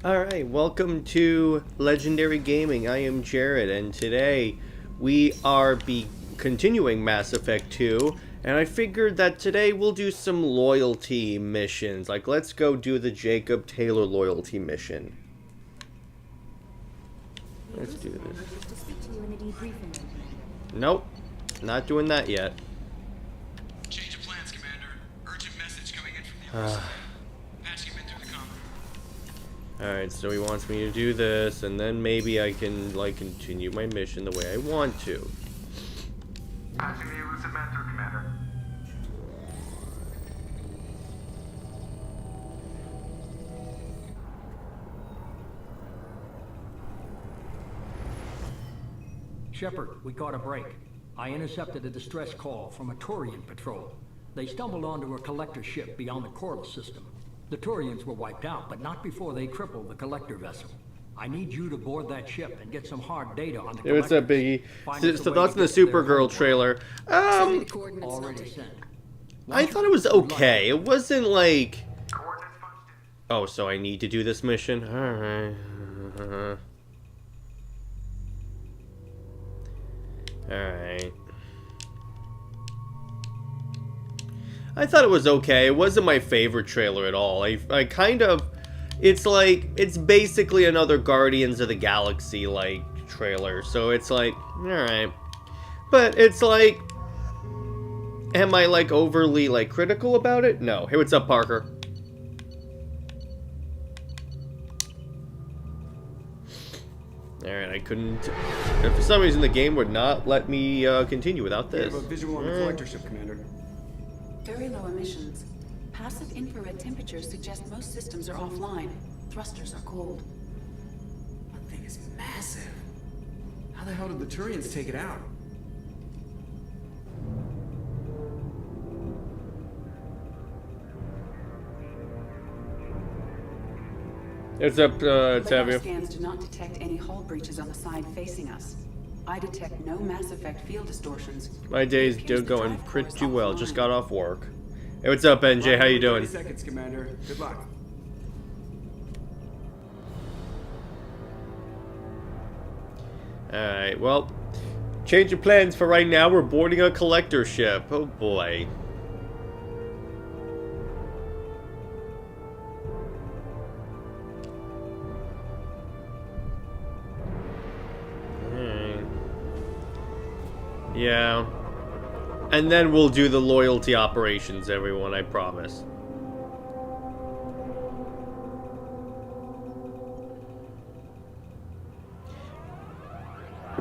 Alright, welcome to Legendary Gaming. I am Jared, and today we are continuing Mass Effect 2, and I figured that today we'll do some loyalty missions. Like, let's go do the Jacob Taylor loyalty mission. Let's do this. Nope, not doing that yet. Change of plans, Commander. Urgent message coming in from the patching him in through the comm. Alright, so he wants me to do this, and then maybe I can, like, continue my mission the way I want to. Patching the elusive man through, Commander. Shepard, we caught a break. I intercepted a distress call from a Turian patrol. They stumbled onto a collector ship beyond the Corliss system. The Turians were wiped out, but not before they crippled the collector vessel. I need you to board that ship and get some hard data on the collector. Hey, what's up, Biggie? So thoughts on the Supergirl trailer? Already sent. I thought it was okay. It wasn't like... Oh, so I need to do this mission? Alright. Alright. I thought it was okay. It wasn't my favorite trailer at all. I kind of... It's like... It's basically another Guardians of the Galaxy, like, trailer. So it's like... Alright. But it's like... Am I, like, overly, like, critical about it? No. Hey, what's up, Parker? Alright, I couldn't... For some reason, the game would not let me continue without this. We have a visual on the collector ship, Commander. Very low emissions. Passive infrared temperatures suggest most systems are offline. Thrusters are cold. That thing is massive. How the hell did the Turians take it out? It's up, Radar scans do not detect any hull breaches on the side facing us. I detect no Mass Effect field distortions. My day's still going pretty well. Just got off work. Hey, what's up, NJ? How you doing? 30 seconds, Commander. Good luck. Alright, well, change of plans for right now. We're boarding a collector ship. Oh boy. Alright. Yeah. And then we'll do the loyalty operations, everyone, I promise.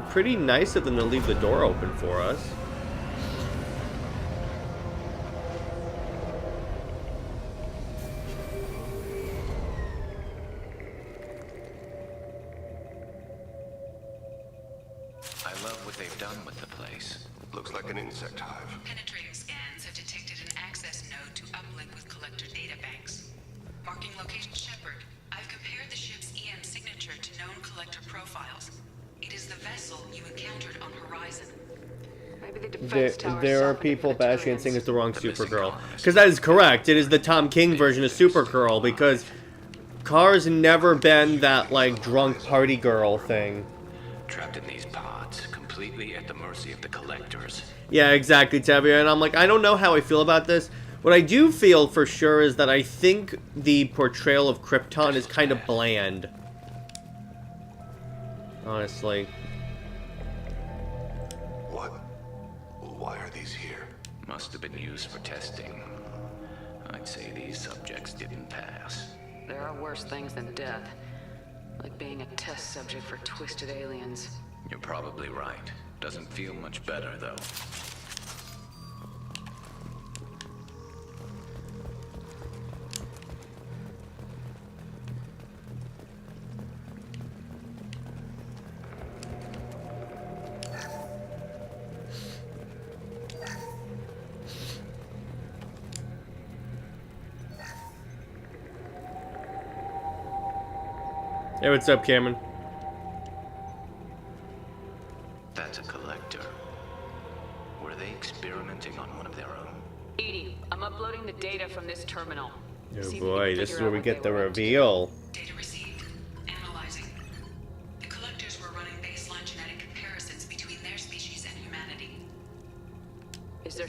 Pretty nice of them to leave the door open for us. I love what they've done with the place. Looks like an insect hive. Penetrating scans have detected an access node to uplink with collector data banks. Marking location Shepard, I've compared the ship's EM signature to known collector profiles. It is the vessel you encountered on Horizon. Maybe the defense tower There are saw people the bashing and Turians. saying it's the wrong The missing Supergirl. colonist. Because that is correct. It is the Tom King version of Supergirl, because Kara's never been that, like, drunk party girl thing. Trapped in these pods, completely at the mercy of the collectors. Yeah, exactly, Tavia. And I'm like, I don't know how I feel about this. What I do feel for sure is that I think the portrayal of Krypton is kind of bland. Honestly. What? Why are these here? Must have been used for testing. I'd say these subjects didn't pass. There are worse things than death. Like being a test subject for twisted aliens. You're probably right. Doesn't feel much better, though. Hey, what's up, Cameron? That's a collector. Were they experimenting on one of their own? Edie, I'm uploading the data from this terminal. Oh See if we boy, can this is figure where out we what get they the were up to. reveal. Data received.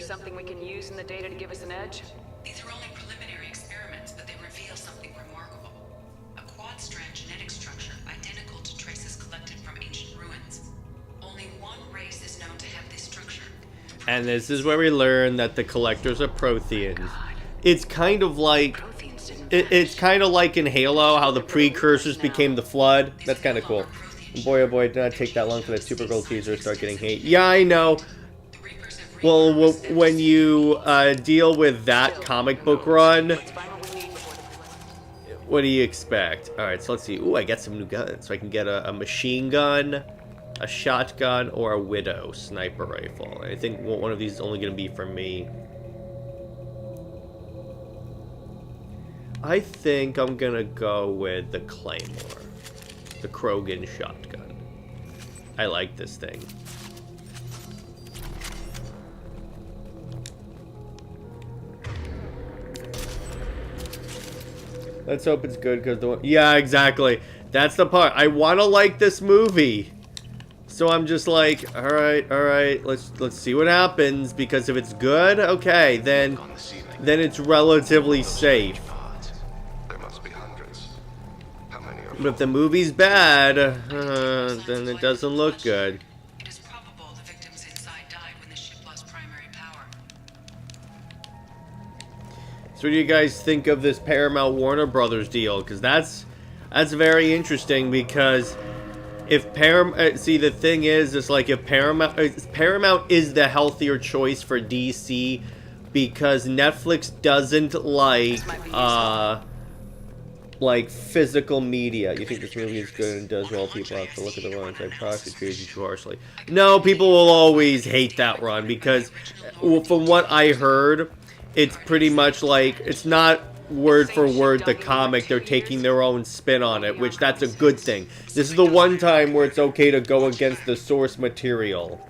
something we can use in the data to give us an edge? These are only preliminary experiments, but they reveal something remarkable. A quad-strand genetic structure identical to traces collected from ancient ruins. Only one race is known to have this structure. And this is where we learn that the collectors are Protheans. It's kind of like... It's kind of like in Halo, how the precursors became the Flood. That's kind of cool. Boy, oh boy, it did not take that long for that Supergirl teaser to start getting hate. Yeah, I know. Well, when you deal with that comic book run, what do you expect? Alright, so let's see. Ooh, I got some new guns. So I can get a machine gun, a shotgun, or a Widow sniper rifle. I think one of these is only going to be for me. I think I'm going to go with the Claymore. The Krogan shotgun. I like this thing. Let's hope it's good because the one... Yeah, exactly. That's the part. I want to like this movie. So I'm just like, all right, let's see what happens, because if it's good, okay, then it's relatively safe. But if the movie's bad, then it doesn't look good. It is probable the victims inside died when the ship lost primary power. So what do you guys think of this Paramount Warner Brothers deal? Because that's very interesting, because if Paramount... see, the thing is, it's like if Paramount is the healthier choice for DC, because Netflix doesn't like physical media. You think this movie is good and does well, people have to look at the wrong type of product, it treats you too harshly. No, people will always hate that run, because from what I heard, it's pretty much like, it's not word for word the comic, they're taking their own spin on it, which that's a good thing. This is the one time where it's okay to go against the source material.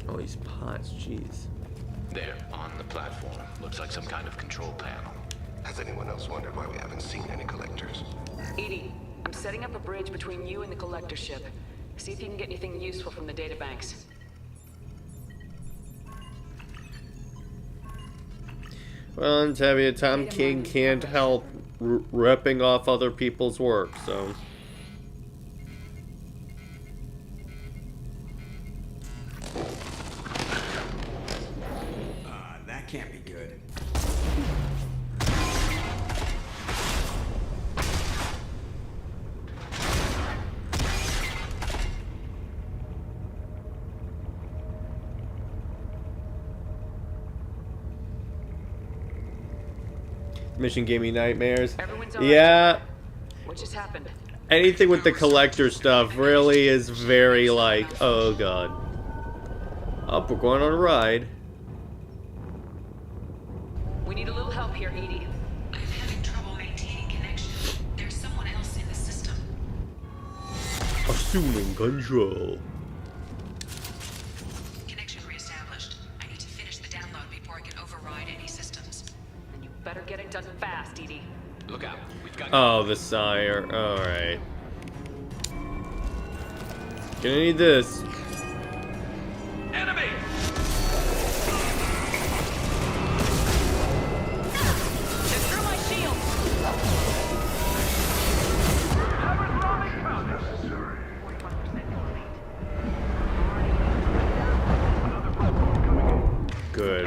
Oh, these pods, jeez. There, on the platform. Looks like some kind of control panel. Has anyone else wondered why we haven't seen any collectors? Edie, I'm setting up a bridge between you and the collector ship. See if you can get anything useful from the databanks. Well, and Tabby, Tom King can't help ripping off other people's work, so... That can't be good. Mission gave me nightmares. Everyone's all right. Yeah. What just happened? Anything with the collector stuff really is very like, oh god. Oh, we're going on a ride. We need a little help here, Edie. I'm having trouble maintaining connection. There's someone else in the system. Assuming control. Connection reestablished. I need to finish the download before I can override any systems. And you better get it done fast, Edie. Look out. We've got... Oh, the sire. Alright. Gonna need this. Enemy! Through my shield! Good.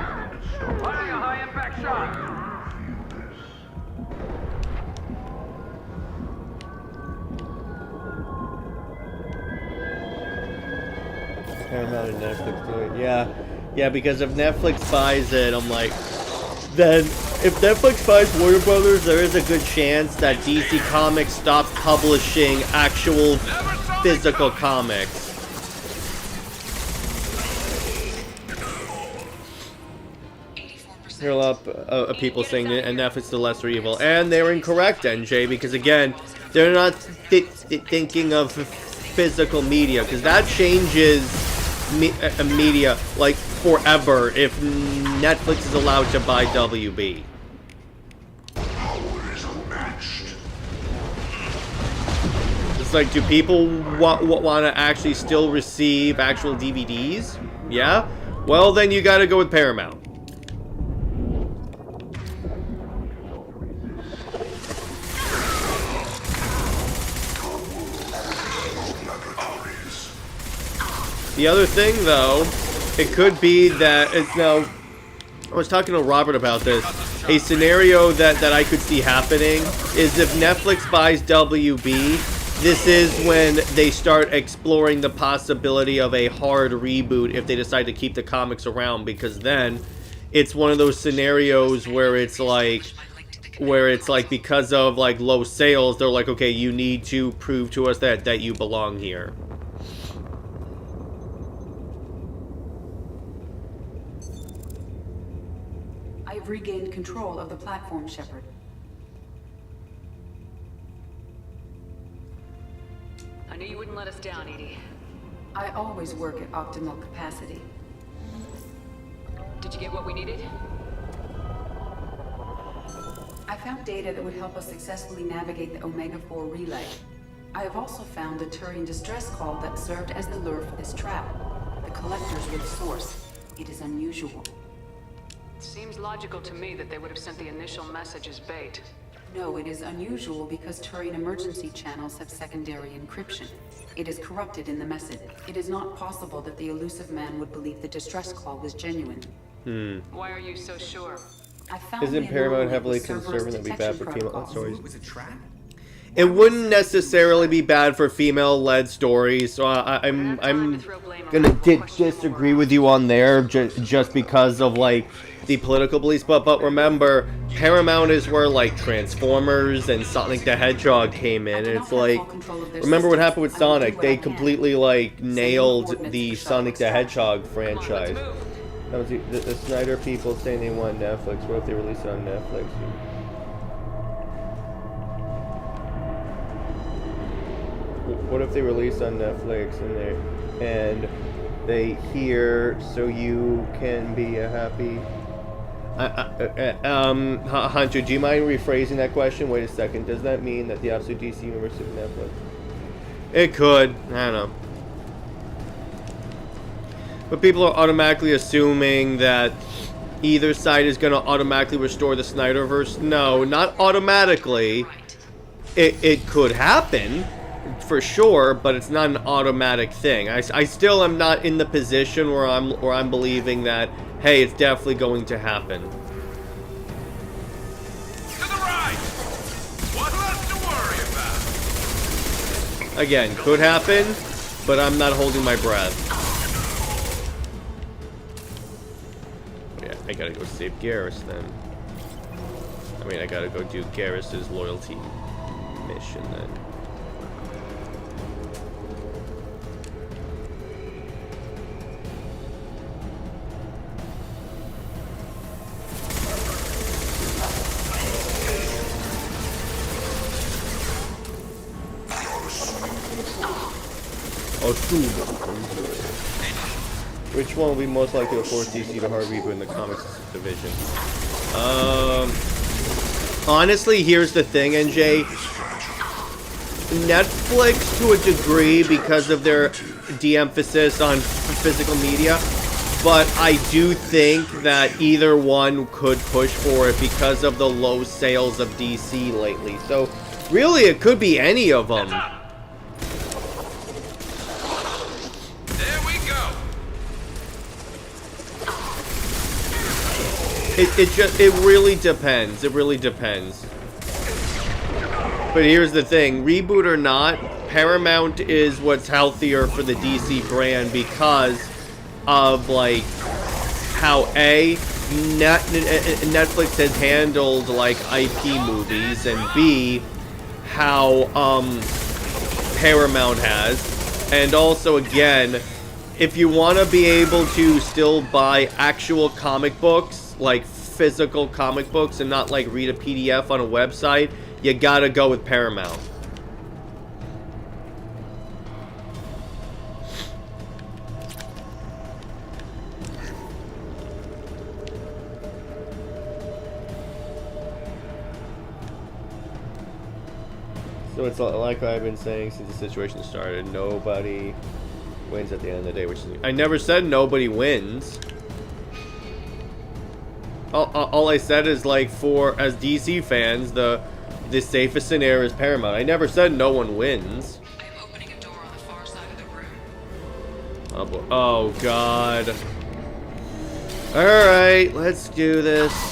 Firing a high-impact shot! Paramount and Netflix do it. Yeah, because if Netflix buys it, I'm like, then if Netflix buys Warner Brothers, there is a good chance that DC Comics stops publishing actual physical comics. Here are a lot of people saying that and Netflix is the lesser evil, and they're incorrect, NJ, because again, They're not thinking of physical media, because that changes media like forever if Netflix is allowed to buy WB. It's like, do people want to actually still receive actual DVDs? Yeah? Well, then you gotta go with Paramount. The other thing, though, it could be that it's now. I was talking to Robert about this. A scenario that I could see happening is if Netflix buys WB, this is when they start exploring the possibility of a hard reboot if they decide to keep the comics around, because then it's one of those scenarios where it's like because of like low sales, they're like, okay, you need to prove to us that you belong here. I've regained control of the platform, Shepard. I knew you wouldn't let us down, Edie. I always work at optimal capacity. Did you get what we needed? I found data that would help us successfully navigate the Omega-4 relay. I have also found a Turian distress call that served as the lure for this trap. The collectors were the source. It is unusual. Seems logical to me that they would have sent the initial message as bait. No, it is unusual because Turian emergency channels have secondary encryption. It is corrupted in the message. It is not possible that the elusive man would believe the distress call was genuine. Why are you so sure? I found Isn't the Paramount anomaly heavily with Cerberus concerned that would be bad for detection female protocols. stories? It was a trap? It wouldn't necessarily be bad for female-led stories, so I'm gonna disagree with you on there just because of like the political beliefs. But remember, Paramount is where like Transformers and Sonic the Hedgehog came in, and it's like, remember what happened with Sonic? They completely like nailed the Sonic the Hedgehog franchise. That was the Snyder people saying they want Netflix. What if they release it on Netflix? What if they release on Netflix and they hear so you can be a happy? Hunter, do you mind rephrasing that question? Wait a second. Does that mean that the absolute DC universe is Netflix? It could. I don't know. But people are automatically assuming that either side is going to automatically restore the Snyderverse. No, not automatically. It could happen, for sure, but it's not an automatic thing. I still am not in the position where I'm believing that, hey, it's definitely going to happen. To the right! What's left to worry about? Again, could happen, but I'm not holding my breath. Yeah, I gotta go save Garrus then. I mean, I gotta go do Garrus's loyalty mission then. Which one will be most likely to force DC to hard reboot in the comics division? Honestly, here's the thing, NJ. Netflix, to a degree, because of their de-emphasis on physical media, but I do think that either one could push for it because of the low sales of DC lately. So, really, it could be any of them. It really depends. It really depends. But here's the thing, reboot or not, Paramount is what's healthier for the DC brand because of like how Netflix has handled like IP movies, and B, how Paramount has, and also again, if you want to be able to still buy actual comic books, like physical comic books, and not like read a PDF on a website, you gotta go with Paramount. So it's like I've been saying since the situation started, nobody wins at the end of the day, which is, I never said nobody wins. All I said is, like, for, as DC fans, the safest scenario is Paramount. I never said no one wins. I am opening a door on the far side of the room. Oh, oh God. Alright, let's do this.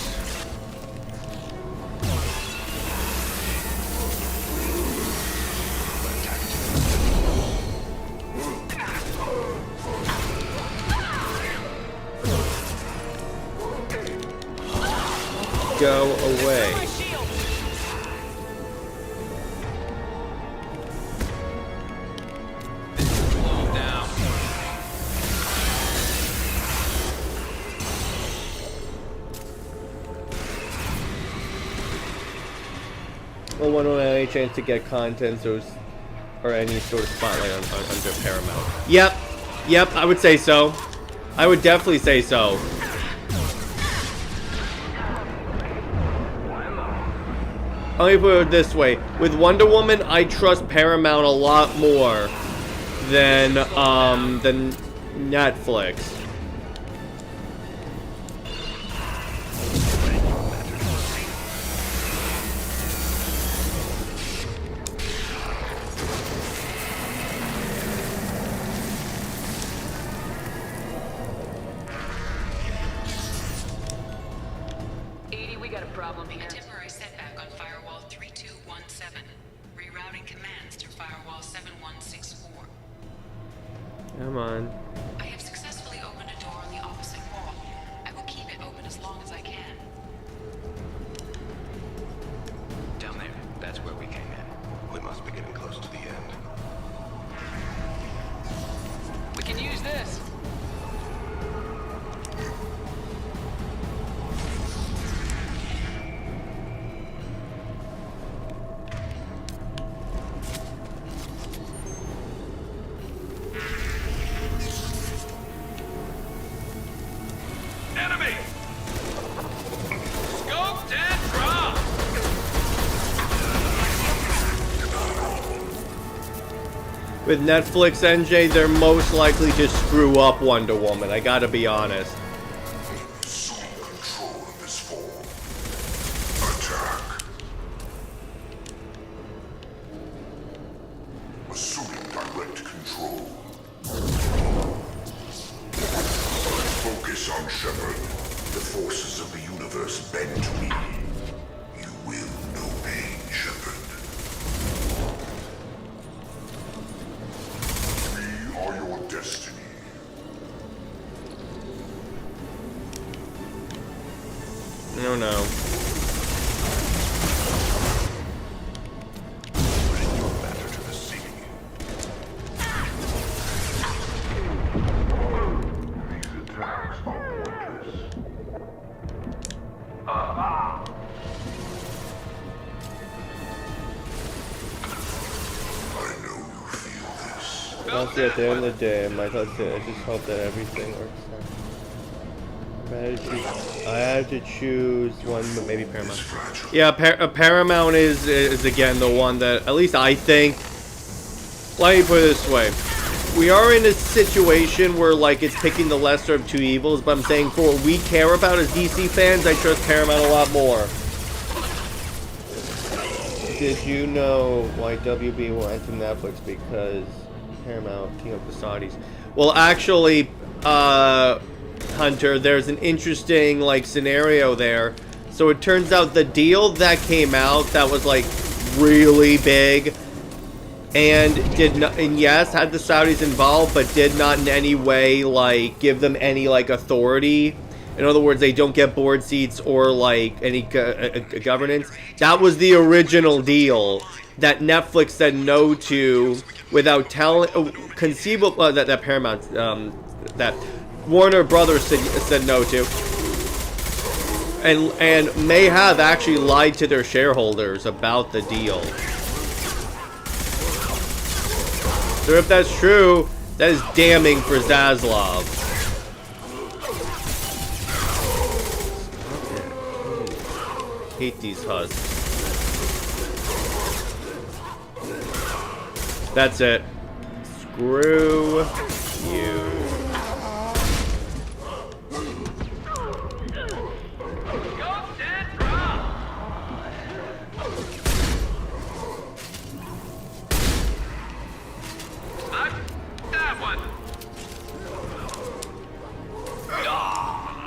Go away. Well, when I had any chance to get content or any sort of spotlight under Paramount. Yep, I would say so. I would definitely say so. Let me put it this way. With Wonder Woman, I trust Paramount a lot more than Netflix. A temporary setback on firewall 3217. Rerouting commands through firewall 7164. Come on. I have successfully opened a door on the opposite wall. I will keep it open as long as I can. Down there. That's where we came in. We must be getting close to the end. We can use this. Enemy! Scoped and dropped! With Netflix, NJ, they're most likely to screw up Wonder Woman. I gotta be honest. Assuming control of this form. Attack. Assuming direct control. Focus on Shepard. The forces of the universe bend to me. You will know pain, Shepard. We are your destiny. No, no. Bring your matter to the sea. These attacks are pointless. I know you feel this. Honestly, at the end of the day, my thoughts are, I just hope that everything works out. I had to choose one, but maybe Paramount. Yeah, Paramount is again the one that, at least I think. Let me put it this way: we are in a situation where, like, it's picking the lesser of two evils. But I'm saying, for what we care about as DC fans, I trust Paramount a lot more. Did you know why WB went to Netflix? Because Paramount teamed up with the Saudis. Well, actually, Hunter, there's an interesting, like, scenario there. So it turns out the deal that came out that was, like, really big and did not, and yes, had the Saudis involved, but did not in any way, like, give them any, like, authority. In other words, they don't get board seats or, like, any governance. That was the original deal that Netflix said no to without telling, conceivable, that Paramount, that Warner Brothers said no to, and may have actually lied to their shareholders about the deal. So if that's true, that is damning for Zaslav. Hate these husks. That's it. Screw you.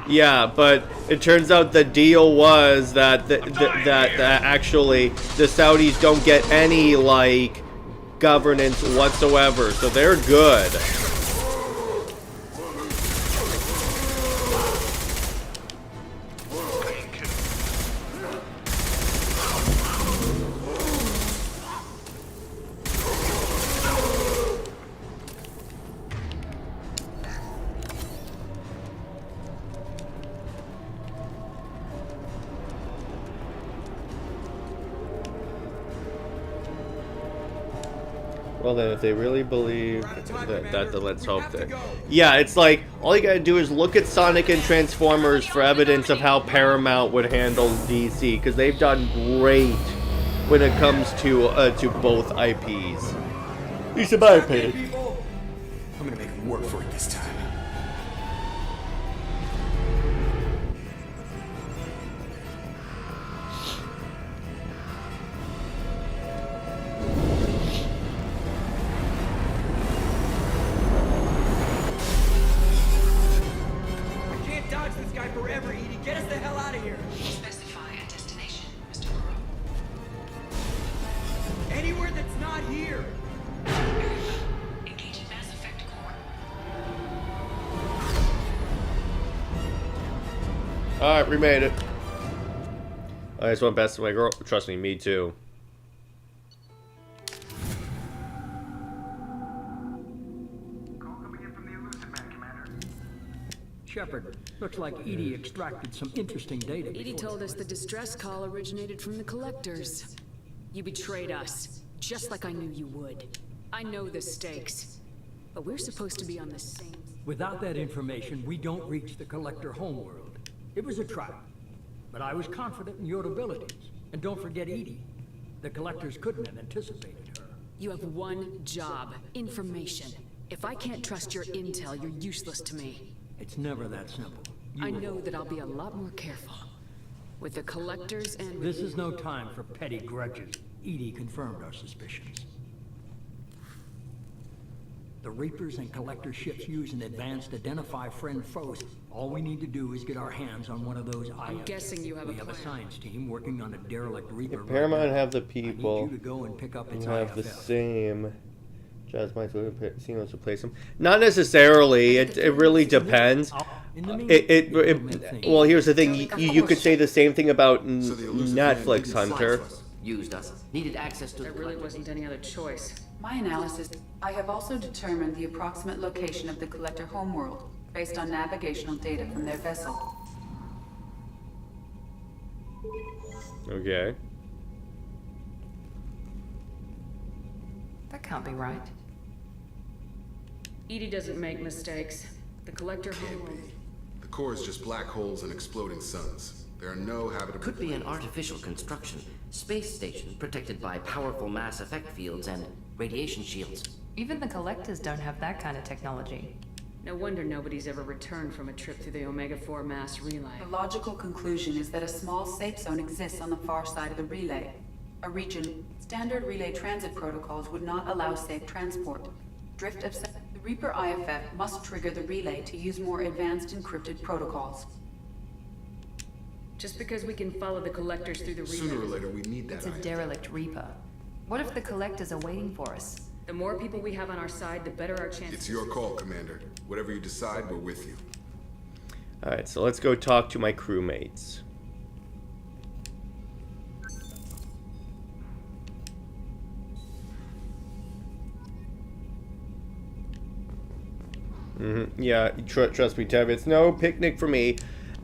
Yeah, but it turns out the deal was that that actually the Saudis don't get any like governance whatsoever, so they're good. Well then, if they really believe that let's hope that... Yeah, it's like, all you gotta do is look at Sonic and Transformers for evidence of how Paramount would handle DC, because they've done great when it comes to both IPs. At least in my opinion. I'm gonna make him work for it this time. Alright, we made it. I just went past my girl. Trust me too. Call coming in from the Elusive Man, Commander. Shepard, looks like Edie extracted some interesting data. Edie told us the distress call originated from the collectors. You betrayed us, just like I knew you would. I know the stakes, but we're supposed to be on the same... Without that information, we don't reach the collector homeworld. It was a trap, but I was confident in your abilities. And don't forget Edie. The collectors couldn't have anticipated her. You have one job, information. If I can't trust your intel, you're useless to me. It's never that simple. I know that I'll be a lot more careful. With the collectors and... This is no time for petty grudges. Edie confirmed our suspicions. The Reapers and Collector ships use an advanced identify friend foes. All we need to do is get our hands on one of those items. I'm guessing you have we have a science team working on a derelict Reaper. If Paramount have the people, I need you to go and pick up its have the IFF. same. Just might see what's replace them. Not necessarily. It really depends. Well, here's the thing. You could say the same thing about Netflix, Hunter. Used us. Needed access to There really wasn't any other choice. My analysis, I have also determined the approximate location of the collector homeworld based on navigational data from their vessel. Okay. That can't be right. Edie doesn't make mistakes. The collector homeworld... The core is just black holes and exploding suns. There are no habitable... Could be an artificial construction. Space station protected by powerful mass effect fields and radiation shields. Even the collectors don't have that kind of technology. No wonder nobody's ever returned from a trip through the Omega-4 mass relay. The logical conclusion is that a small safe zone exists on the far side of the relay. A region, standard relay transit protocols would not allow safe transport. Drift of the Reaper IFF must trigger the relay to use more advanced encrypted protocols. Just because we can follow the collectors through the relay... Sooner or later, we need that It's a item. derelict Reaper. What if the collectors are waiting for us? The more people we have on our side, the better our chances... It's your call, Commander. Whatever you decide, we're with you. Alright, so let's go talk to my crewmates. Yeah, trust me, Tev, it's no picnic for me.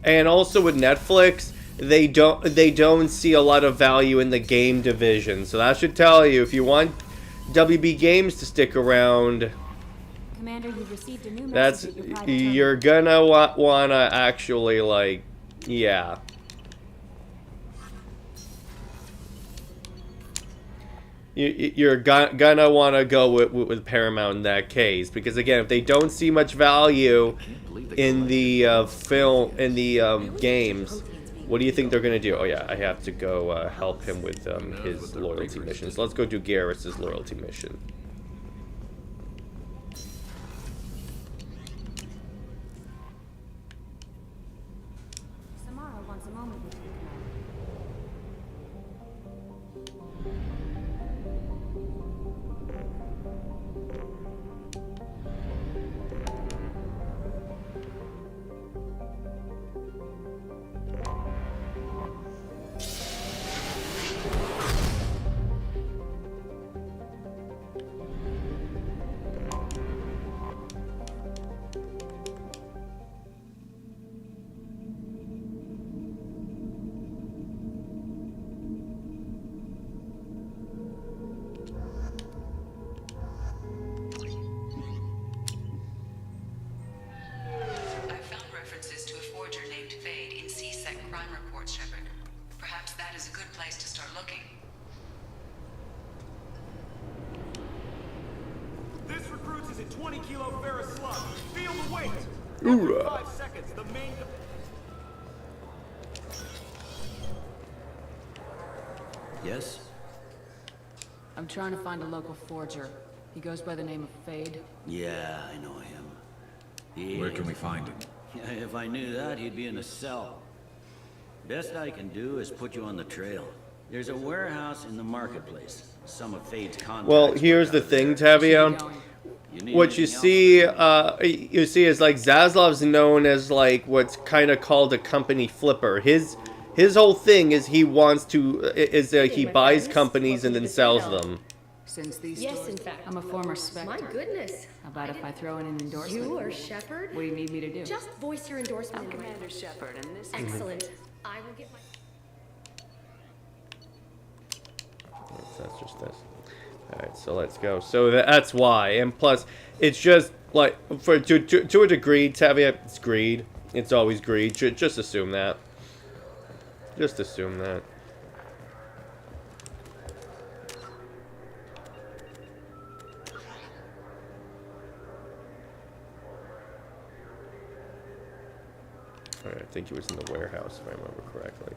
And also with Netflix, they don't see a lot of value in the game division. So that should tell you, if you want WB Games to stick around, Commander, you've received a new that's message at your private you're gonna wanna actually, like, yeah. you're gonna want to go with Paramount in that case, because again, if they don't see much value in the games, what do you think they're gonna do? Oh yeah, I have to go help him with his loyalty missions. Let's go do Garrus's loyalty mission. Samara wants a moment with you, I found references to a forger named Fade in C-Sec crime reports, Shepard. Perhaps that is a good place to start looking. This recruits is a 20 kilo ferrous slug. Feel the weight. Ooh. Every 5 seconds, the main. Yes? I'm trying to find a local forger. He goes by the name of Fade. Yeah, I know him. Where can we find him? Yeah, if I knew that, he'd be in a cell. Best I can do is put you on the trail. There's a warehouse in the marketplace. Some of Fade's contacts. Well, here's the thing, Tavia. What you see is like Zaslav's known as like what's kind of called a company flipper. His whole thing is he wants to he buys companies and then sells them. Since these Yes, stores, in fact. I'm a former Spectre. My goodness. How about if I throw in an endorsement? You are Shepard? What do you need me to do? Just voice your endorsement. I'm in Commander writing. Shepard, and this is... Excellent. I will get my... That's just this. Alright, so let's go. So that's why. And plus, it's just like, to a degree, Tavia, it's greed. It's always greed. Just assume that. Just assume that. Alright, I think he was in the warehouse, if I remember correctly.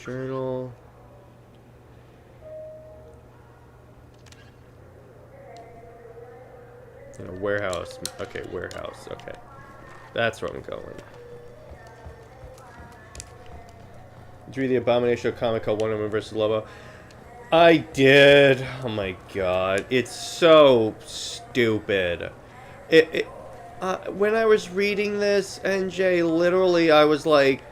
Journal. In a warehouse. Okay, warehouse. Okay. That's where I'm going. Did you read The Abomination of Comic called Wonder Woman vs. Lobo? I did. Oh my god. It's so stupid. When I was reading this, NJ, literally, I was like...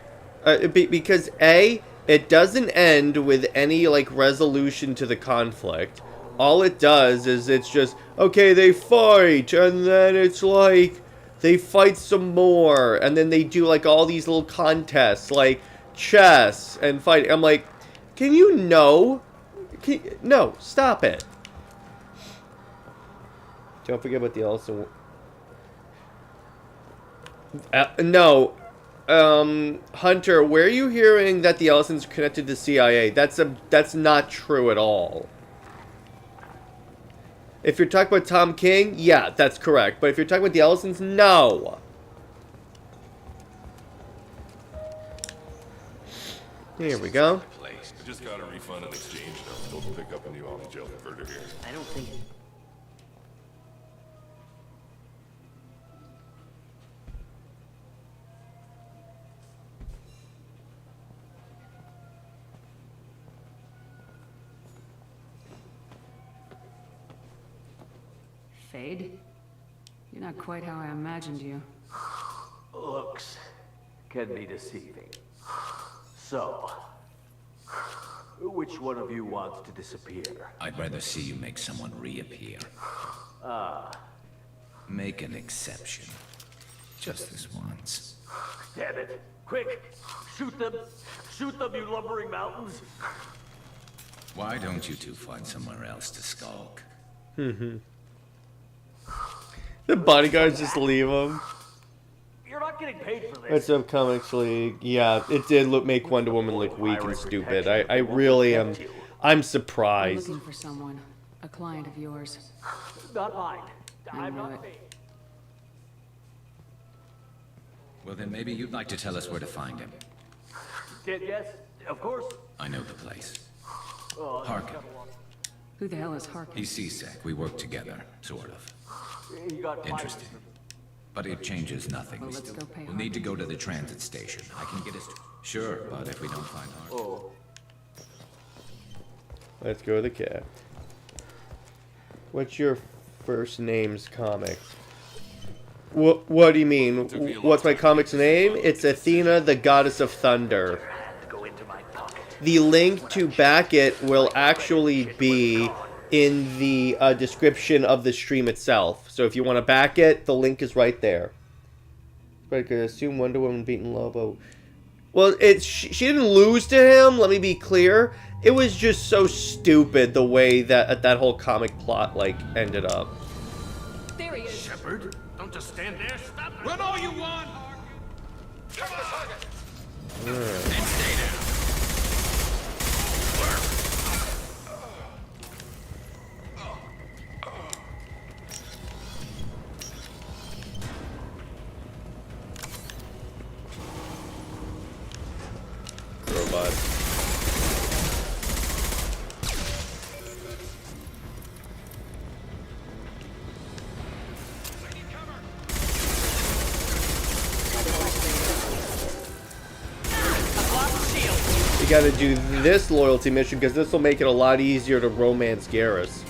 because, A, it doesn't end with any, like, resolution to the conflict. All it does is it's just, okay, they fight, and then it's like, they fight some more, and then they do, like, all these little contests, like, chess, and fight. I'm like, can you know? No, stop it. Don't forget about the Ellison... no. Hunter, where are you hearing that the Ellisons are connected to the CIA? That's not true at all. If you're talking about Tom King, yeah, that's correct. But if you're talking about the Ellisons, no. Here we go. I just got a refund and exchange. I'm supposed to pick up a new Omni-Gel converter here. I don't think... Fade? You're not quite how I imagined you. Looks can be deceiving. So, which one of you wants to disappear? I'd rather see you make someone reappear. Make an exception. Just this once. Damn it. Quick! Shoot them! Shoot them, you lumbering mountains! Why don't you two find somewhere else to skulk? The bodyguards just leave him. You're not not getting paid for this. It's of Comics League. Yeah, it did make Wonder Woman look weak and stupid. I really am. I'm I'm surprised. looking for someone. A client of yours. Not mine. I I'm know not it. paid. Well, then maybe you'd like to tell us where to find him. Yes, of course. I know the place. Oh, Harkin. Who the hell is Harkin? He's C-Sec. We work together, sort of. You got Interesting. But it changes nothing. Well, let's go pay We'll need to go to the transit station. I can get us to... Sure, but if we don't find Harkin... Oh. Let's go to the cat. What's your first name's comic? What do you mean? What's my comic's name? It's Athena, the Goddess of Thunder. The link to back it will actually be in the description of the stream itself. So if you want to back it, the link is right there. But I could assume Wonder Woman beating Lobo. Well, she didn't lose to him, let me be clear. It was just so stupid the way that that whole comic plot, like, ended up. There he is. Shepard, don't just stand there. Stop. Run all you want. Come on. And stay down. Robot. You gotta do this loyalty mission because this will make it a lot easier to romance Garrus.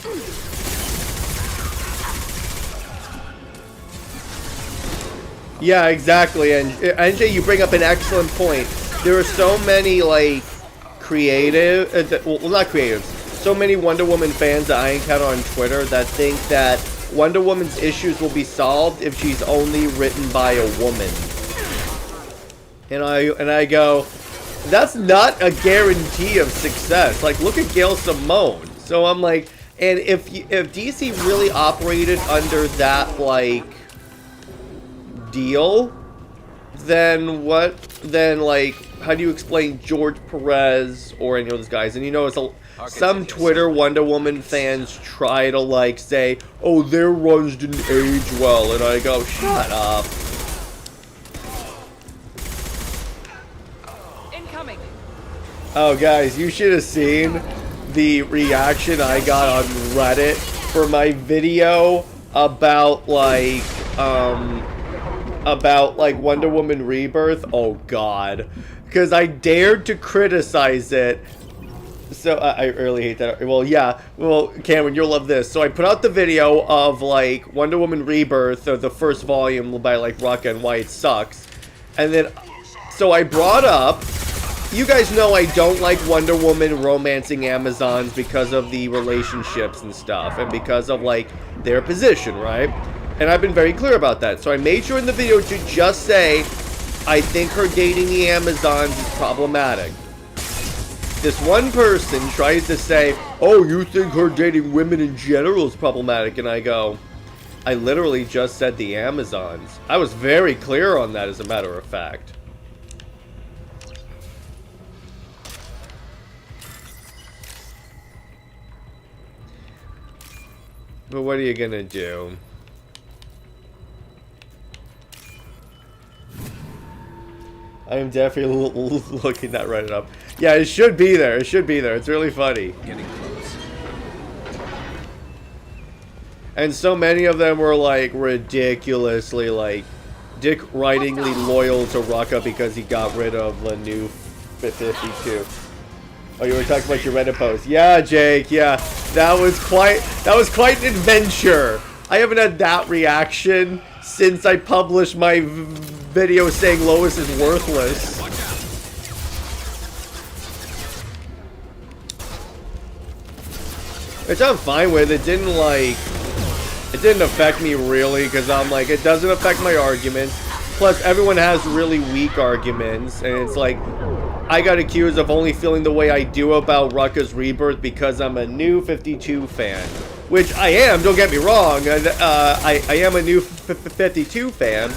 Yeah, exactly. And NJ, you bring up an excellent point. There are so many, like, creative, well, not creatives, so many Wonder Woman fans that I encounter on Twitter that think that Wonder Woman's issues will be solved if she's only written by a woman. And I go, that's not a guarantee of success. Like, look at Gail Simone. So I'm like, and if DC really operated under that, like, deal, then what? Then, like, how do you explain George Perez or any of those guys? And you know, some Twitter Wonder Woman fans try to, like, say, oh, their runs didn't age well, and I go, shut up. Incoming. Oh, guys, you should have seen the reaction I got on Reddit for my video about, like, Wonder Woman Rebirth. Oh, God. Because I dared to criticize it. So, I really hate that. Well, yeah. Well, Cameron, you'll love this. So, I put out the video of, like, Wonder Woman Rebirth, or the first volume by, like, Rucka, and why it sucks. And then, so I brought up, you guys know I don't like Wonder Woman romancing Amazons because of the relationships and stuff, and because of, like, their position, right? And I've been very clear about that. So I made sure in the video to just say, I think her dating the Amazons is problematic. This one person tries to say, oh, you think her dating women in general is problematic? And I go, I literally just said the Amazons. I was very clear on that, as a matter of fact. But what are you gonna do? I am definitely looking that Reddit up. Yeah, it should be there. It should be there. It's really funny. Getting close. And so many of them were, like, ridiculously, like, Dick Writingly loyal to Rucka because he got rid of the new 52. Oh, you were talking about your Reddit post. Yeah, Jake, yeah. That was quite an adventure. I haven't had that reaction since I published my video saying Lois is worthless. Which I'm fine with. It didn't affect me really, because I'm like, it doesn't affect my arguments. Plus, everyone has really weak arguments, and it's like, I got accused of only feeling the way I do about Rucka's Rebirth because I'm a new 52 fan. Which I am, don't get me wrong. I am a new 52 fan.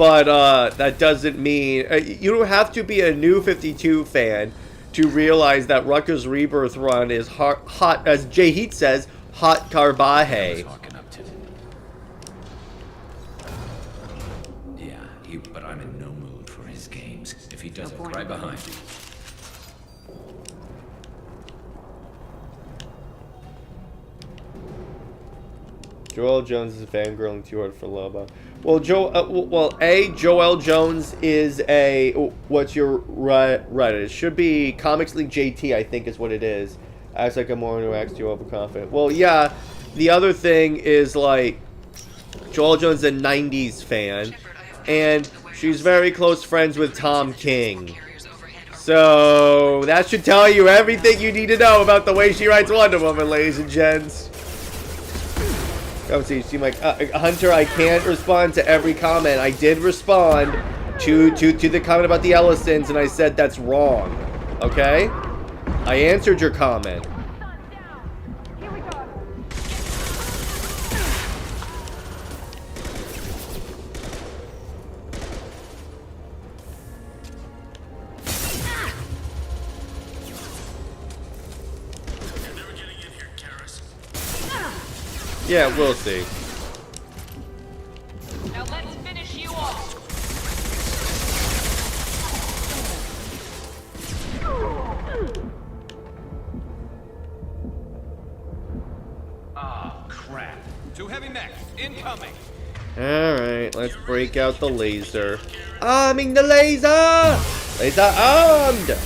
but that doesn't mean you don't have to be a new 52 fan to realize that Rucka's Rebirth run is hot, as Jay Heat says, hot garbage. Yeah, but I'm in no mood for his games. If he doesn't cry behind me. Joel Jones is fangirling too hard for Loba. Well, Joel Jones is a... what's your Reddit? It should be Comics League JT, I think is what it is. Acts like I'm more interacts too overconfident. Well, yeah, the other thing is, like, Joel Jones is a 90s fan, and she's very close friends with Tom King. So, that should tell you everything you need to know about the way she writes Wonder Woman, ladies and gents. Come see, seem like Hunter. I can't respond to every comment. I did respond to the comment about the Ellisons, and I said that's wrong. Okay, I answered your comment. Yeah, we'll see. Now let's finish you off. Ah, crap. Two heavy mechs incoming. Alright, let's break out the laser. Arming the laser! Laser armed!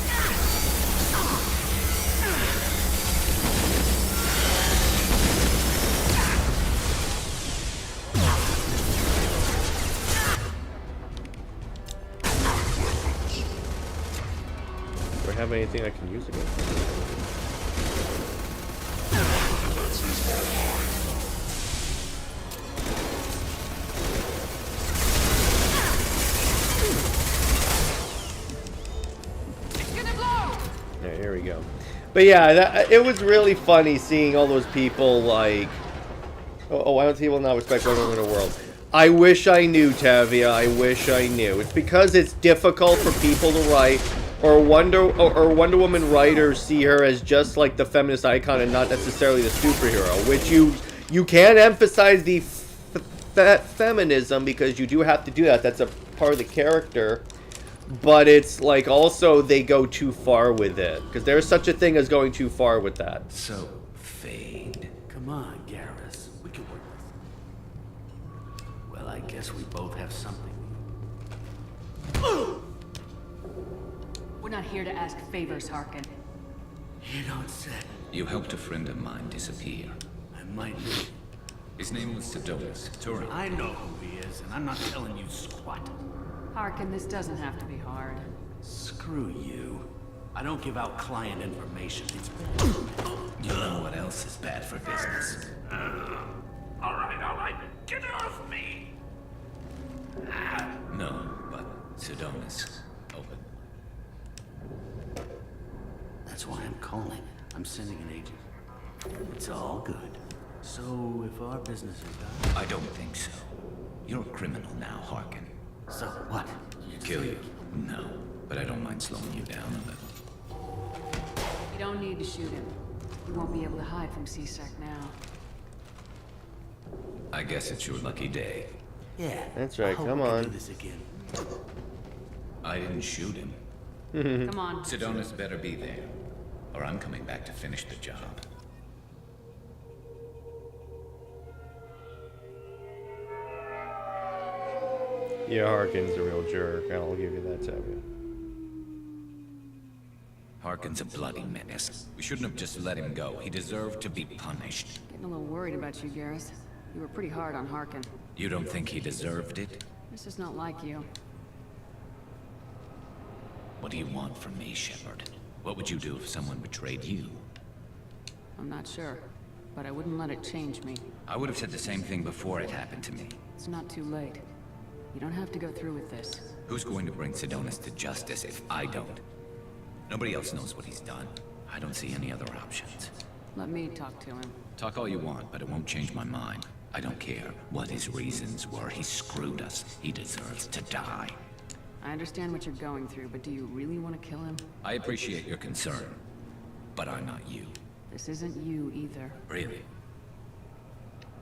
Do I have anything I can use against it? Yeah, here we go. But yeah, it was really funny seeing all those people like, why don't people not respect Wonder Woman in the world? I wish I knew, Tavia. I wish I knew. It's because it's difficult for people to write, or Wonder Woman writers see her as just like the feminist icon and not necessarily the superhero. Which you can emphasize the feminism because you do have to do that. That's a part of the character. But it's like also they go too far with it because there's such a thing as going too far with that. So fade. Come on, Garrus. We can work this. Well, I guess we both have something. We're not here to ask favors, Harkin. You don't say. You helped a friend of mine disappear. I might be. His name was Sedonis Turin. I know who he is, and I'm not telling you squat. Harkin, this doesn't have to be hard. Screw you. I don't give out client information. It's You know what else is bad for business? All right. Get off me. No, but Sedonis. Open. That's why I'm calling. I'm sending an agent. It's all good. So, if our business is done... I don't think so. You're a criminal now, Harkin. So, what? Kill you? No, but I don't mind slowing you down a little. You don't need to shoot him. You won't be able to hide from C-Sec now. I guess it's your lucky day. Yeah. That's right, come on. Do this again. I didn't shoot him. Come on. Sedonis better be there, or I'm coming back to finish the job. Yeah, Harkin's a real jerk. I'll give you that, Tavia. Harkin's a bloody menace. We shouldn't have just let him go. He deserved to be punished. Getting a little worried about you, Garrus. You were pretty hard on Harkin. You don't think he deserved it? This is not like you. What do you want from me, Shepard? What would you do if someone betrayed you? I'm not sure, but I wouldn't let it change me. I would have said the same thing before it happened to me. It's not too late. You don't have to go through with this. Who's going to bring Sedonis to justice if I don't? Nobody else knows what he's done. I don't see any other options. Let me talk to him. Talk all you want, but it won't change my mind. I don't care what his reasons were. He screwed us. He deserves to die. I understand what you're going through, but do you really want to kill him? I appreciate your concern, but I'm not you. This isn't you either. Really?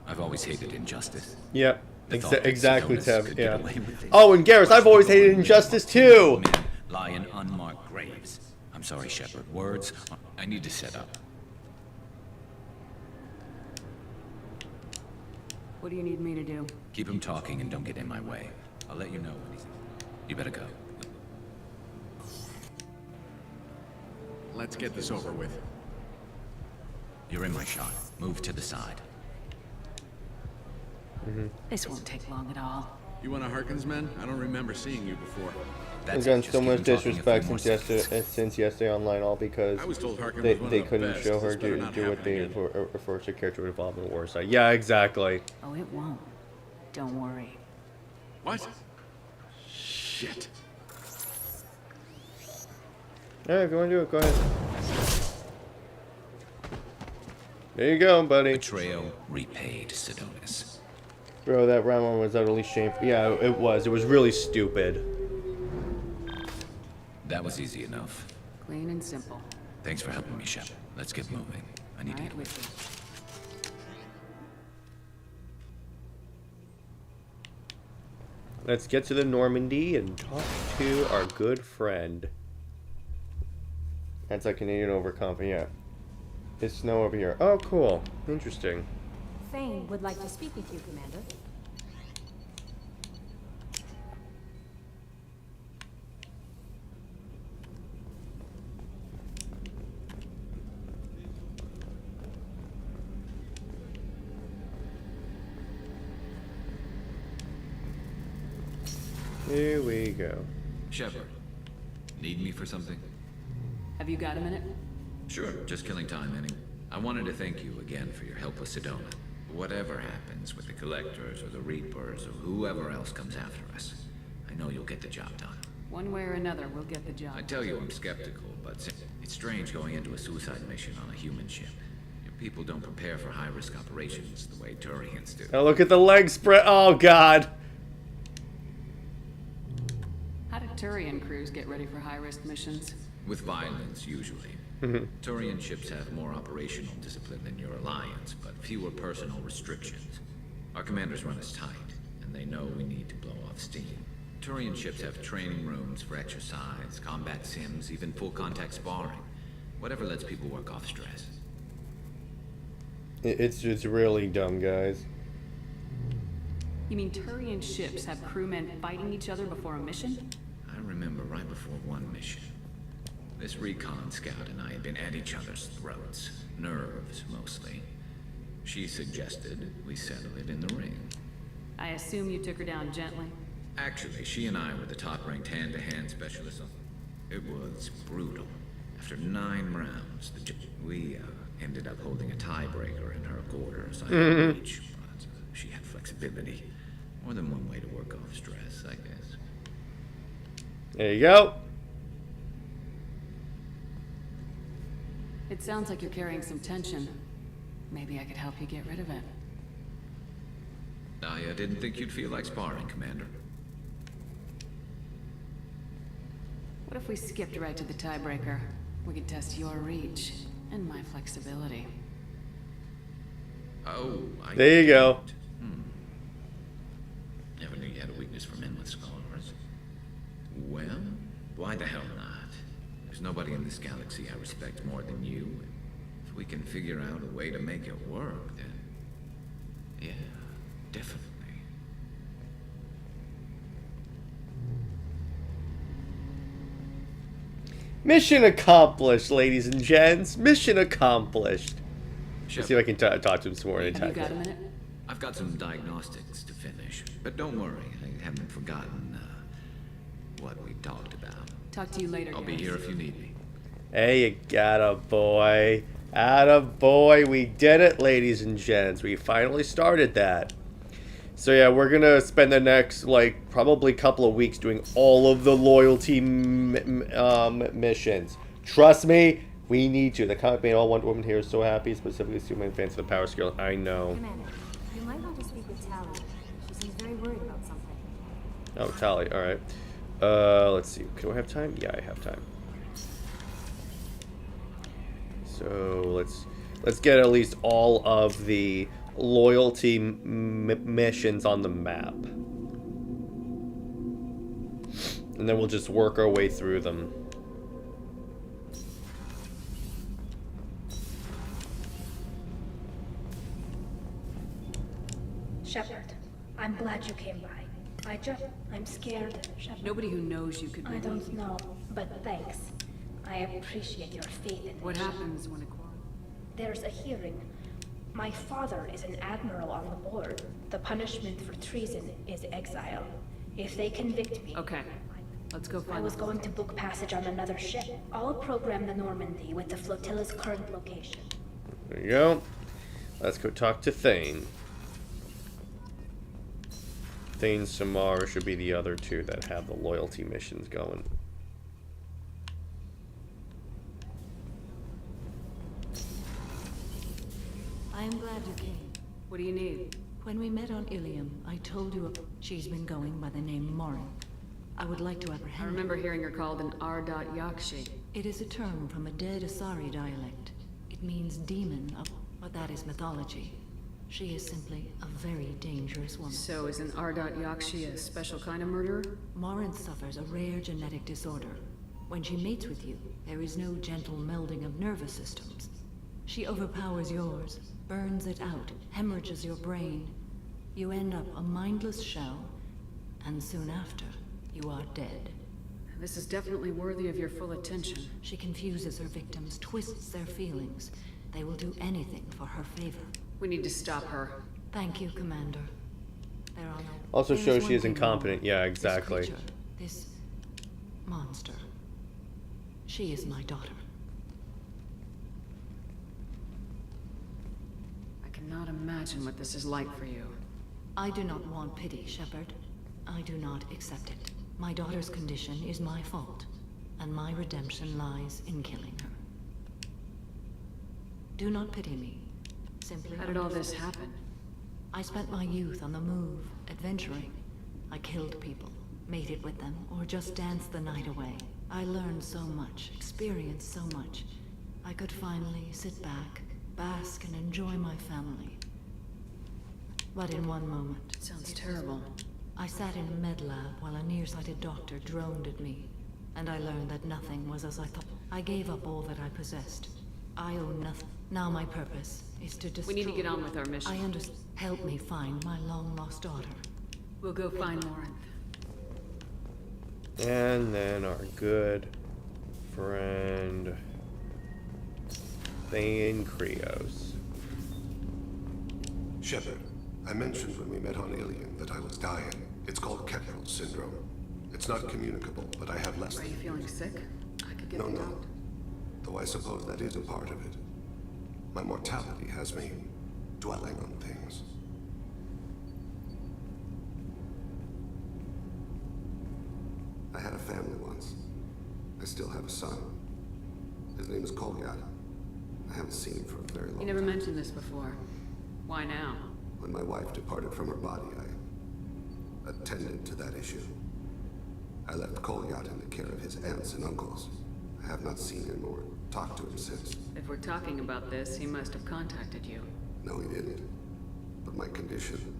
I've always hated injustice. Yep. Exactly, Sedonis Tev. could Yeah. get away with it. Oh, and Garrus, I've always hated injustice too. Men lie in unmarked graves. I'm sorry, Shepard. Words. I need to set up. What do you need me to do? Keep him talking and don't get in my way. I'll let you know when he's... You better go. Let's get this over with. You're in my shot. Move to the side. This won't take long at all. You want a Harkins, man? I don't remember seeing you before. I've gotten so much disrespect since yesterday online, all because I was told Harkins they was one of the couldn't best. show her This better do not what happen they again. forced her character to evolve in the war side. Yeah, exactly. Oh, it won't. Don't worry. What? Shit. Alright, go and do it. Go ahead. There you go, buddy. Betrayal repaid, Sedonis. Bro, that round one was utterly shameful. Yeah, it was. It was really stupid. That was easy enough. Clean and simple. Thanks for helping me, Shep. Let's get moving. I need to get with Let's get to the Normandy and talk to our good friend. That's a Canadian overconfident. Yeah. It's snow over here. Oh, cool. Interesting. Thane would like to speak with you, Commander. Here we go. Shepard, need me for something? Have you got a minute? Sure, just killing time, Annie. I wanted to thank you again for your help with Sedona. Whatever happens with the Collectors or the Reapers or whoever else comes after us, I know you'll get the job done. One way or another, we'll get the job. I tell you I'm skeptical, but it's strange going into a suicide mission on a human ship. Your people don't prepare for high-risk operations the way Turians do. Oh, look at the leg spread. Oh, God. How do Turian crews get ready for high-risk missions? With violence, usually. Turian ships have more operational discipline than your alliance, but fewer personal restrictions. Our commanders run us tight, and they know we need to blow off steam. Turian ships have training rooms for exercise, combat sims, even full-contact sparring. Whatever lets people work off stress. It's really dumb, guys. You mean Turian ships have crewmen fighting each other before a mission? I remember right before one mission. This recon scout and I had been at each other's throats. Nerves, mostly. She suggested we settle it in the ring. I assume you took her down gently? Actually, she and I were the top-ranked hand-to-hand specialists. It was brutal. After 9 rounds, we ended up holding a tiebreaker in her quarters. I had reach, but she had flexibility. More than one way to work off stress, I guess. There you go. It sounds like you're carrying some tension. Maybe I could help you get rid of it. I didn't think you'd feel like sparring, Commander. What if we skipped right to the tiebreaker? We could test your reach and my flexibility. Oh, there you go. Never knew you had a weakness for men with scars. Well, why the hell not? There's nobody in this galaxy I respect more than you. If we can figure out a way to make it work, then... yeah, definitely. Mission accomplished, ladies and gents. Mission accomplished. Let's see if I can talk to him some more in Have you got a minute? I've got some diagnostics to finish, but don't worry, I haven't forgotten what we talked about. Talk to you later, I'll be guys. here if you need me. Hey, you got a boy. Atta boy, we did it, ladies and gents. We finally started that. So yeah, we're gonna spend the next, like, probably couple of weeks doing all of the loyalty missions. Trust me, we need to. The comic made all Wonder Woman here is so happy, specifically Superman fans of the Power Skill. I know. Commander, you might want to Oh, tally. All right. Let's see. Do I have time? Yeah, I have time. So let's get at least all of the loyalty missions on the map, and then we'll just work our way through them. Shepard, I'm glad you came by. I'm scared, Shepard. Nobody who knows you could be. I don't know, but thanks. I appreciate your faith in me. What happens when a quarrel? There's a hearing. My father is an admiral on the board. The punishment for treason is exile. If they convict me... Okay. Let's go find I was going to book passage on another ship. I'll program the Normandy with the flotilla's current location. There you go. Let's go talk to Thane. Thane and Samara should be the other two that have the loyalty missions going. I am glad you came. What do you need? When we met on Ilium, I told you she's been going by the name Morin. I would like to apprehend I remember hearing her called an R.Yakshi. It is a term from a dead Asari dialect. It means demon, but that is mythology. She is simply a very dangerous woman. So is an R.Yakshi a special kind of murderer? Morin suffers a rare genetic disorder. When she mates with you, there is no gentle melding of nervous systems. She overpowers yours, burns it out, hemorrhages your brain. You end up a mindless shell, and soon after, you are dead. This is definitely worthy of your full attention. She confuses her victims, twists their feelings. They will do anything for her favor. We need to stop her. Thank you, Commander. There are no... Also There shows is she one is thing incompetent. wrong. Yeah, exactly. This creature, this monster. She is my daughter. I cannot imagine what this is like for you. I do not want pity, Shepard. I do not accept it. My daughter's condition is my fault, and my redemption lies in killing her. Do not pity me. Simply How did all this happen? I spent my youth on the move, adventuring. I killed people, mated with them, or just danced the night away. I learned so much, experienced so much. I could finally sit back, bask, and enjoy my family. But in one moment... Sounds terrible. I sat in a med lab while a nearsighted doctor droned at me, and I learned that nothing was as I thought. I gave up all that I possessed. I own nothing. Now my purpose is to destroy... We need to get on with our mission. I understand. Help me find my long-lost daughter. We'll go find Morin. And then our good friend Thane Krios. Shepard, I mentioned when we met on Ilion that I was dying. It's called Kestrel syndrome. It's not communicable, but I have less Are you feeling sick? I could get No, the no. doctor. Though I suppose that is a part of it. My mortality has me dwelling on things. I had a family once. I still have a son. His name is Kolyat. I haven't seen him for a very long You never mentioned this before. Why now? When my wife departed from her body, I attended to that issue. I left Kolyat in the care of his aunts and uncles. I have not seen him or talked to him since. If we're talking about this, he must have contacted you. No, he didn't. But my condition...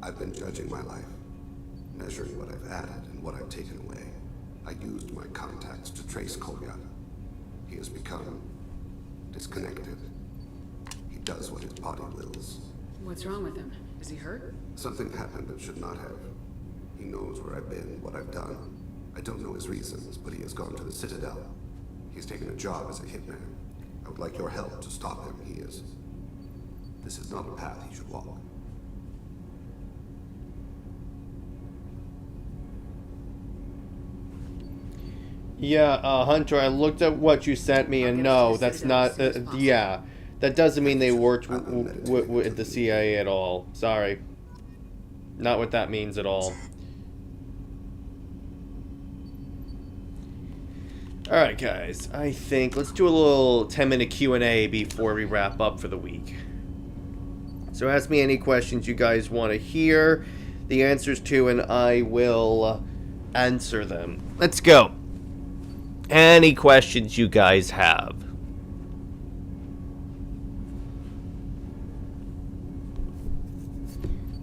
I've been judging my life, measuring what I've added and what I've taken away. I used my contacts to trace Kolyat. He has become disconnected. He does what his body wills. What's wrong with him? Is he hurt? Something happened that should not have. He knows where I've been, what I've done. I don't know his reasons, but he has gone to the Citadel. He's taken a job as a hitman. I would like your help to stop him. This is not a path he should walk. Yeah, Hunter, I looked at what you sent me, and no, that's not... yeah, that doesn't mean they worked with the CIA at all. Sorry. Not what that means at all. Alright, guys. I think let's do a little 10-minute Q&A before we wrap up for the week. So ask me any questions you guys want to hear. the answers to, and I will answer them. Let's go. Any questions you guys have?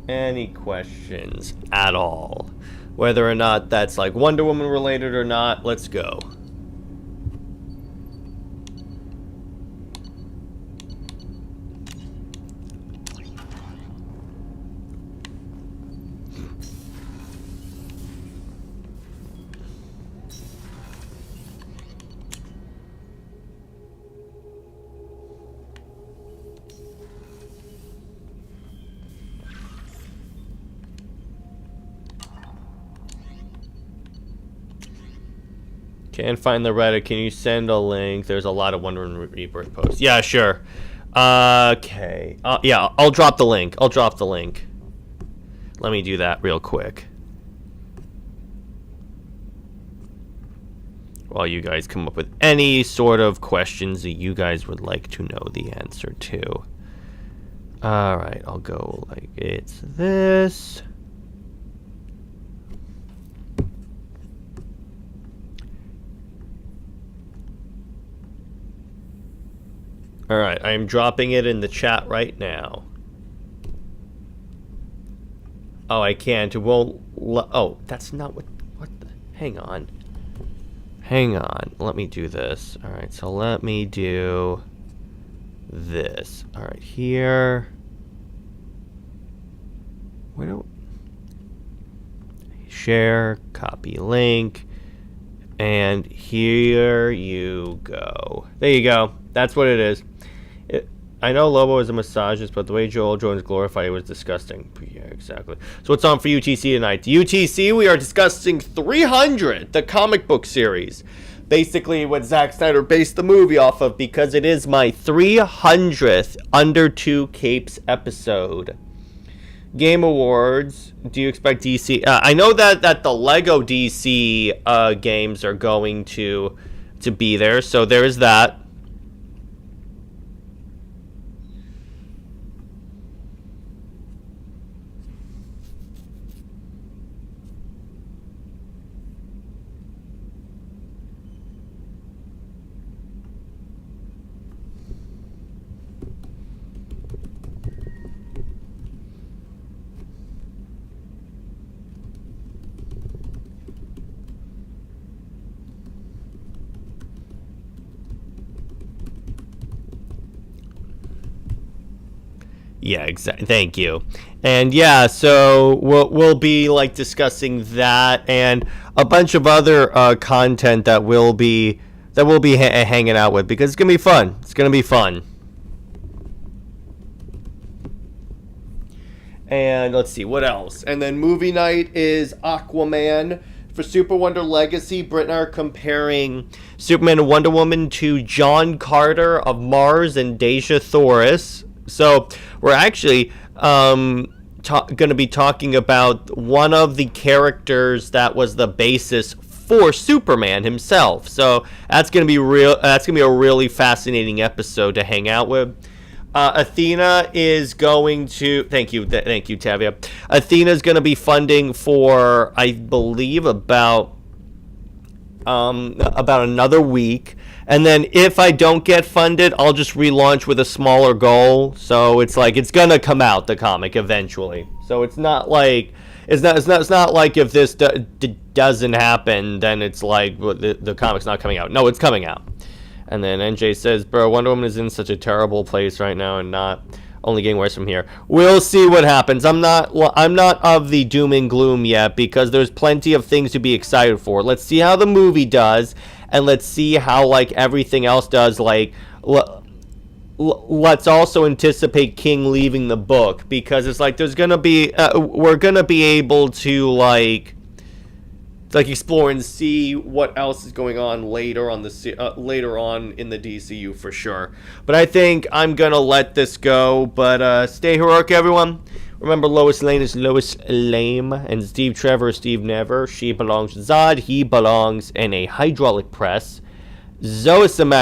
Any questions at all? Whether or not that's like Wonder Woman related or not, let's go. Can't find the Reddit. Can you send a link? There's a lot of Wonder Woman Rebirth posts. Yeah, sure. Okay. Yeah, I'll drop the link. Let me do that real quick. While you guys come up with any sort of questions that you guys would like to know the answer to. Alright, I'll go like it's this. Alright, I am dropping it in the chat right now. Oh, I can't. It won't... Oh, that's not what the... Hang on. Let me do this. Alright, so let me do this. Alright, here. Where do... Share, copy link, and here you go. There you go. That's what it is. I know Lobo is a misogynist, but the way Joel Jones glorified it was disgusting. Yeah, exactly. So what's on for UTC tonight? UTC, we are discussing 300, the comic book series. Basically what Zack Snyder based the movie off of, because it is my 300th Under Two Capes episode. Game Awards, do you expect DC? I know that the Lego DC games are going to be there, so there is that. Yeah, exactly. Thank you. And yeah, so we'll be like discussing that and a bunch of other content that we'll be hanging out with, because it's gonna be fun. It's gonna be fun. And let's see what else. And then movie night is Aquaman. For Super Wonder Legacy, Britt and I are comparing Superman and Wonder Woman to John Carter of Mars and Deja Thoris. So we're actually going to be talking about one of the characters that was the basis for Superman himself. So that's going to be real. That's going to be a really fascinating episode to hang out with. Athena is going to... Thank you, Tavia. Athena is going to be funding for, I believe, about another week. And then if I don't get funded, I'll just relaunch with a smaller goal. So it's like it's going to come out, the comic, eventually. So it's not like... It's not like if this doesn't happen, then it's like the comic's not coming out. No, it's coming out. And then NJ says, bro, Wonder Woman is in such a terrible place right now and not only getting worse from here. We'll see what happens. I'm not of the doom and gloom yet, because there's plenty of things to be excited for. Let's see how the movie does, and let's see how like everything else does. Like, let's also anticipate King leaving the book, because it's like there's gonna be we're gonna be able to like explore and see what else is going on later on in the DCU for sure. But I think I'm gonna let this go. But stay heroic, everyone. Remember, Lois Lane is Lois Lame, and Steve Trevor is Steve Never. She belongs to Zod. He belongs in a hydraulic press. Zoe Samak